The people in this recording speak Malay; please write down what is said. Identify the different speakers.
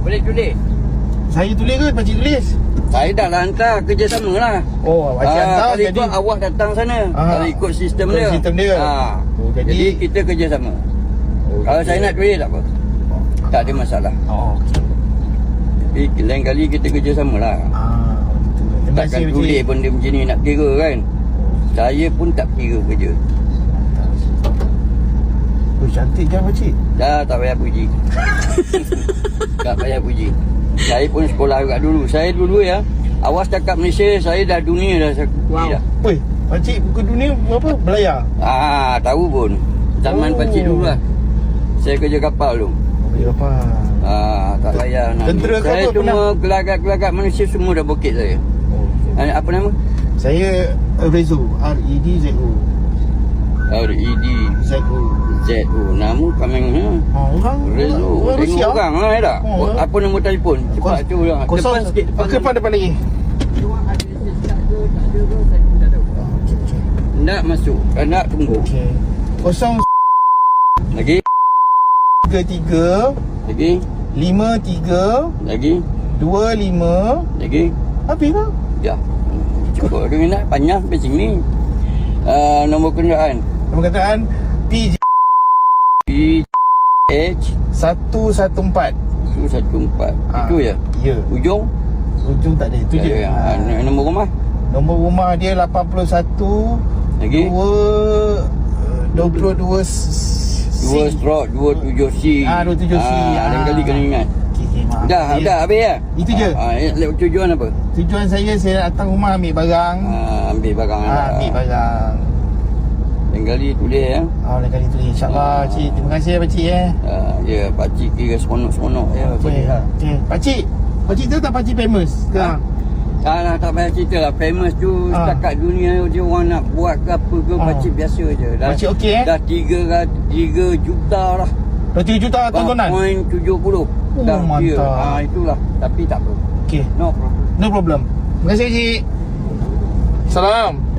Speaker 1: Boleh tulis.
Speaker 2: Saya tulis ke pakcik tulis?
Speaker 1: Saya dah hantar kerjasama lah.
Speaker 2: Oh, pakcik hantar
Speaker 1: kalau
Speaker 2: jadi
Speaker 1: ikut awak datang sana. Kalau ikut sistem
Speaker 2: ikut
Speaker 1: dia.
Speaker 2: sistem dia.
Speaker 1: Oh, jadi kita kerjasama. Kalau saya nak tulis tak apa. Tak ada masalah.
Speaker 2: Okey.
Speaker 1: Tapi lain kali kita kerjasama lah.
Speaker 2: Terima
Speaker 1: Takkan
Speaker 2: kasih
Speaker 1: tulis
Speaker 2: pakcik.
Speaker 1: pun dia macam ni nak kira kan. Saya pun tak kira kerja.
Speaker 2: Oh, cantik kan pakcik?
Speaker 1: Dah tak payah puji. Tak payah puji. Saya pun sekolah juga dulu. Saya dulu ya, awas cakap Malaysia, saya dah dunia dah. Dah.
Speaker 2: Weh, pakcik ke dunia apa? Belayar?
Speaker 1: Tahu pun. Zaman pakcik dulu lah. Saya kerja kapal tu.
Speaker 2: Kerja apa?
Speaker 1: Tak payah nak.
Speaker 2: Tentera ke
Speaker 1: saya
Speaker 2: apa?
Speaker 1: cuma gelagat-gelagat manusia semua dah bokit saya. Apa nama?
Speaker 2: Saya Rezo, R-E-D-Z-O.
Speaker 1: R-E-D-Z-O. Nama kameng
Speaker 2: Orang
Speaker 1: Rezo.
Speaker 2: orang
Speaker 1: Tengok
Speaker 2: Rusia.
Speaker 1: orang lah tak? Apa nombor telefon? Cepat tu lah.
Speaker 2: Kosong
Speaker 1: Depan sikit.
Speaker 2: depan lagi.
Speaker 1: Nak masuk. Nak tunggu.
Speaker 2: Okey. 0
Speaker 1: Lagi.
Speaker 2: 33
Speaker 1: Lagi.
Speaker 2: 53
Speaker 1: Lagi.
Speaker 2: 25.
Speaker 1: Lagi.
Speaker 2: Habis lah.
Speaker 1: Ya. Cukup dia nak panjang sampai sini. Nombor kenderaan.
Speaker 2: Nombor kenderaan PJ
Speaker 1: PH
Speaker 2: 114.
Speaker 1: 114. Itu ya?
Speaker 2: Ya.
Speaker 1: Ujung?
Speaker 2: Ujung tak ada. Itu je.
Speaker 1: Nombor rumah?
Speaker 2: Nombor rumah dia 81.
Speaker 1: Lagi?
Speaker 2: 22
Speaker 1: 2/277C.
Speaker 2: 27C.
Speaker 1: Lain kali kena ingat.
Speaker 2: Okey, maaf.
Speaker 1: Dah habis ya?
Speaker 2: Itu je.
Speaker 1: Tujuan apa?
Speaker 2: Tujuan saya datang rumah ambil barang.
Speaker 1: Ambil barang.
Speaker 2: Ambil barang.
Speaker 1: Lain kali tulis ya.
Speaker 2: Lain kali tulis. InsyaAllah Cik. Terima kasih pakcik
Speaker 1: Ya, pakcik kira seronok-seronok ya.
Speaker 2: Okey. Pakcik tahu tak pakcik famous?
Speaker 1: Tak payah cerita lah. Famous tu setakat dunia dia orang nak buat ke apa ke, pakcik biasa je.
Speaker 2: Pakcik okey
Speaker 1: Dah 3 juta lah.
Speaker 2: Dah 3 juta tontonan?
Speaker 1: 4.70 dah dia.
Speaker 2: Mantap.
Speaker 1: Itulah. Tapi tak apa.
Speaker 2: Okey.
Speaker 1: No problem.
Speaker 2: No problem. Terima kasih Cik. Salam.